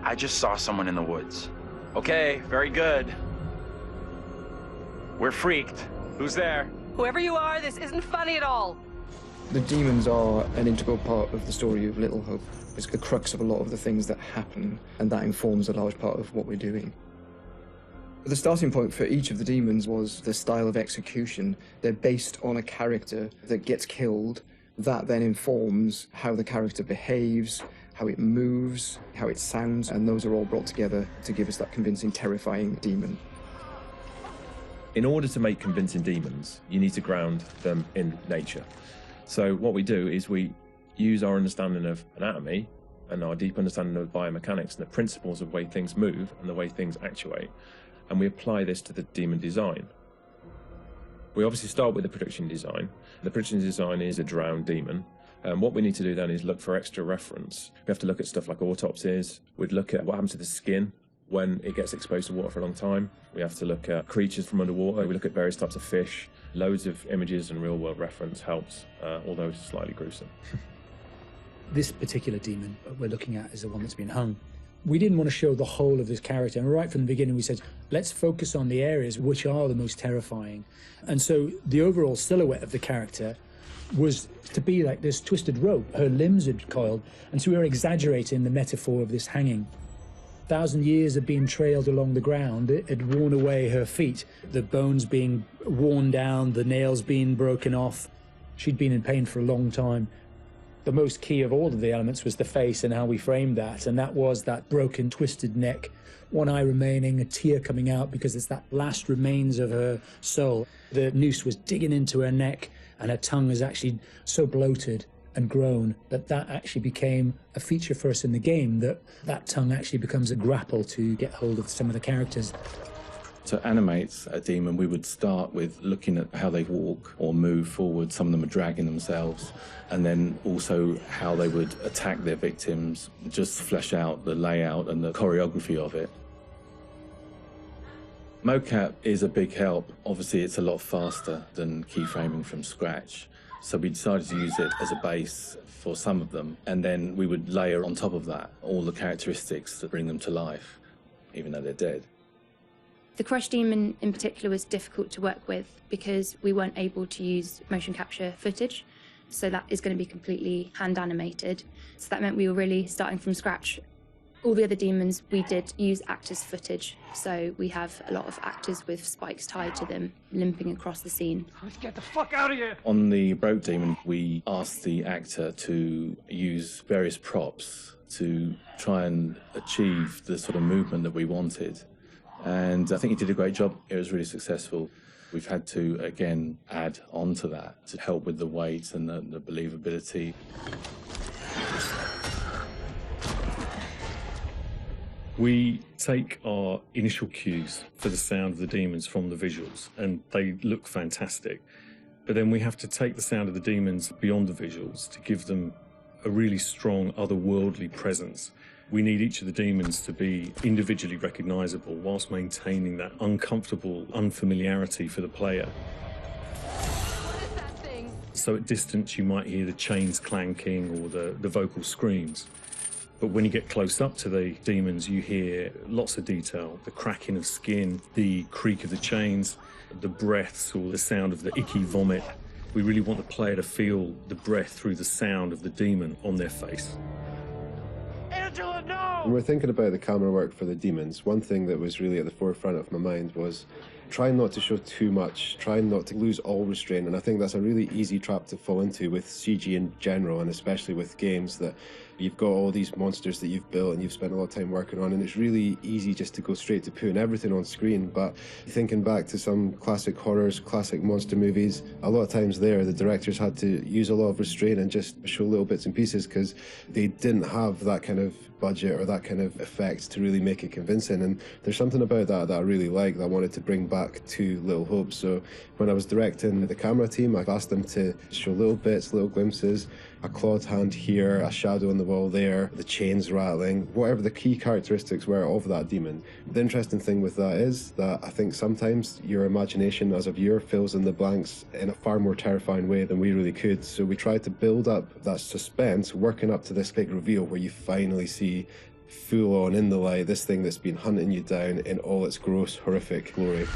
I just saw someone in the woods. Okay, very good. We're freaked. Who's there? Whoever you are, this isn't funny at all. The demons are an integral part of the story of Little Hope. It's the crux of a lot of the things that happen, and that informs a large part of what we're doing. The starting point for each of the demons was the style of execution. They're based on a character that gets killed. That then informs how the character behaves, how it moves, how it sounds, and those are all brought together to give us that convincing, terrifying demon. In order to make convincing demons, you need to ground them in nature. So what we do is we use our understanding of anatomy and our deep understanding of biomechanics and the principles of the way things move and the way things actuate, and we apply this to the demon design. We obviously start with the production design. The production design is a drowned demon. What we need to do then is look for extra reference. We have to look at stuff like autopsies. We'd look at what happens to the skin when it gets exposed to water for a long time. We have to look at creatures from underwater. We look at various types of fish. Loads of images and real-world reference helps, although it's slightly gruesome. This particular demon we're looking at is the one that's been hung. We didn't want to show the whole of this character, and right from the beginning we said, let's focus on the areas which are the most terrifying. And so the overall silhouette of the character was to be like this twisted rope. Her limbs had coiled, and so we were exaggerating the metaphor of this hanging. 1,000 years of being trailed along the ground, it had worn away her feet, the bones being worn down, the nails being broken off. She'd been in pain for a long time. The most key of all of the elements was the face and how we framed that, and that was that broken, twisted neck, one eye remaining, a tear coming out because it's that last remains of her soul. The noose was digging into her neck, and her tongue was actually so bloated and grown that that actually became a feature for us in the game, that tongue actually becomes a grapple to get hold of some of the characters. To animate a demon, we would start with looking at how they walk or move forward. Some of them are dragging themselves, and then also how they would attack their victims, just flesh out the layout and the choreography of it. Mocap is a big help. Obviously, it's a lot faster than keyframing from scratch. So we decided to use it as a base for some of them, and then we would layer on top of that all the characteristics that bring them to life, even though they're dead. The Crush Demon in particular was difficult to work with because we weren't able to use motion capture footage, so that is going to be completely hand animated. So that meant we were really starting from scratch. All the other demons, we did use actors' footage, so we have a lot of actors with spikes tied to them, limping across the scene. Let's get the fuck out of here! On the Broke Demon, we asked the actor to use various props to try and achieve the sort of movement that we wanted. And I think he did a great job. It was really successful. We've had to, again, add on to that to help with the weight and the believability. We take our initial cues for the sound of the demons from the visuals, and they look fantastic. But then we have to take the sound of the demons beyond the visuals to give them a really strong otherworldly presence. We need each of the demons to be individually recognisable whilst maintaining that uncomfortable unfamiliarity for the player. What is that thing? So at distance you might hear the chains clanking or the vocal screams. But when you get close up to the demons, you hear lots of detail, the cracking of skin, the creak of the chains, the breaths or the sound of the icky vomit. We really want the player to feel the breath through the sound of the demon on their face. Angela, no! When we're thinking about the camera work for the demons, one thing that was really at the forefront of my mind was trying not to show too much, trying not to lose all restraint, and I think that's a really easy trap to fall into with CG in general, and especially with games that you've got all these monsters that you've built and you've spent a lot of time working on, and it's really easy just to go straight to putting everything on screen. But thinking back to some classic horrors, classic monster movies, a lot of times there the directors had to use a lot of restraint and just show little bits and pieces because they didn't have that kind of budget or that kind of effect to really make it convincing. And there's something about that I really like that I wanted to bring back to Little Hope. So when I was directing the camera team, I asked them to show little bits, little glimpses, a clawed hand here, a shadow on the wall there, the chains rattling, whatever the key characteristics were of that demon. The interesting thing with that is that I think sometimes your imagination as a viewer fills in the blanks in a far more terrifying way than we really could. So we tried to build up that suspense, working up to this big reveal where you finally see full on in the light, this thing that's been hunting you down in all its gross, horrific glory.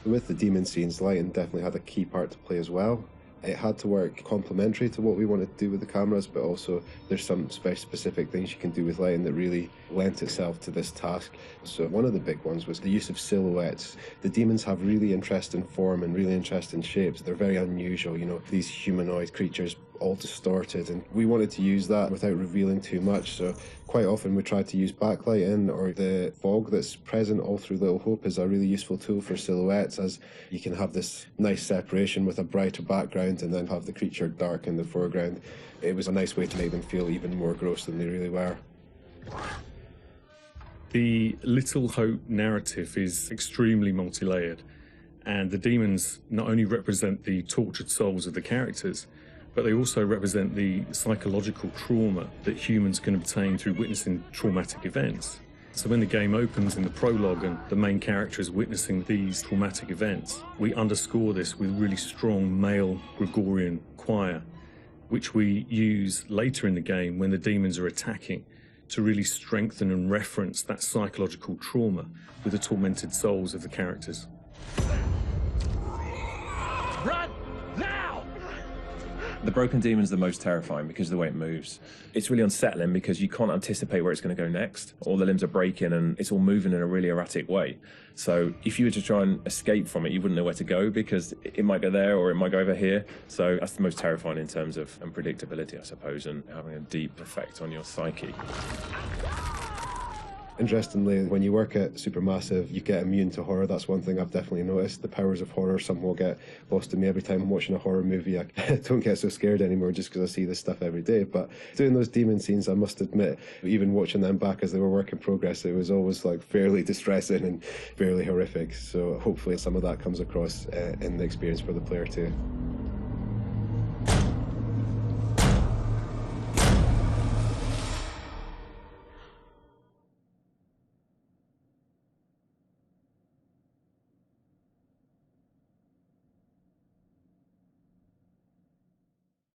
With the demon scenes, lighting definitely had a key part to play as well. It had to work complementary to what we wanted to do with the cameras, but also there's some very specific things you can do with lighting that really lent itself to this task. So one of the big ones was the use of silhouettes. The demons have really interesting form and really interesting shapes. They're very unusual, you know, these humanoid creatures all distorted, and we wanted to use that without revealing too much. So quite often we tried to use backlighting, or the fog that's present all through Little Hope is a really useful tool for silhouettes, as you can have this nice separation with a brighter background and then have the creature dark in the foreground. It was a nice way to make them feel even more gross than they really were. The Little Hope narrative is extremely multi-layered, and the demons not only represent the tortured souls of the characters, but they also represent the psychological trauma that humans can obtain through witnessing traumatic events. So when the game opens in the prologue and the main character is witnessing these traumatic events, we underscore this with really strong male Gregorian choir, which we use later in the game when the demons are attacking, to really strengthen and reference that psychological trauma with the tormented souls of the characters. Run! Now! The broken demon's the most terrifying because of the way it moves. It's really unsettling because you can't anticipate where it's going to go next. All the limbs are breaking and it's all moving in a really erratic way. So if you were to try and escape from it, you wouldn't know where to go because it might go there or it might go over here. So that's the most terrifying in terms of unpredictability, I suppose, and having a deep effect on your psyche. Interestingly, when you work at Supermassive, you get immune to horror. That's one thing I've definitely noticed. The powers of horror somehow get lost in me every time I'm watching a horror movie. I don't get so scared anymore just because I see this stuff every day. But doing those demon scenes, I must admit, even watching them back as they were work in progress, it was always like fairly distressing and fairly horrific. So hopefully some of that comes across in the experience for the player too.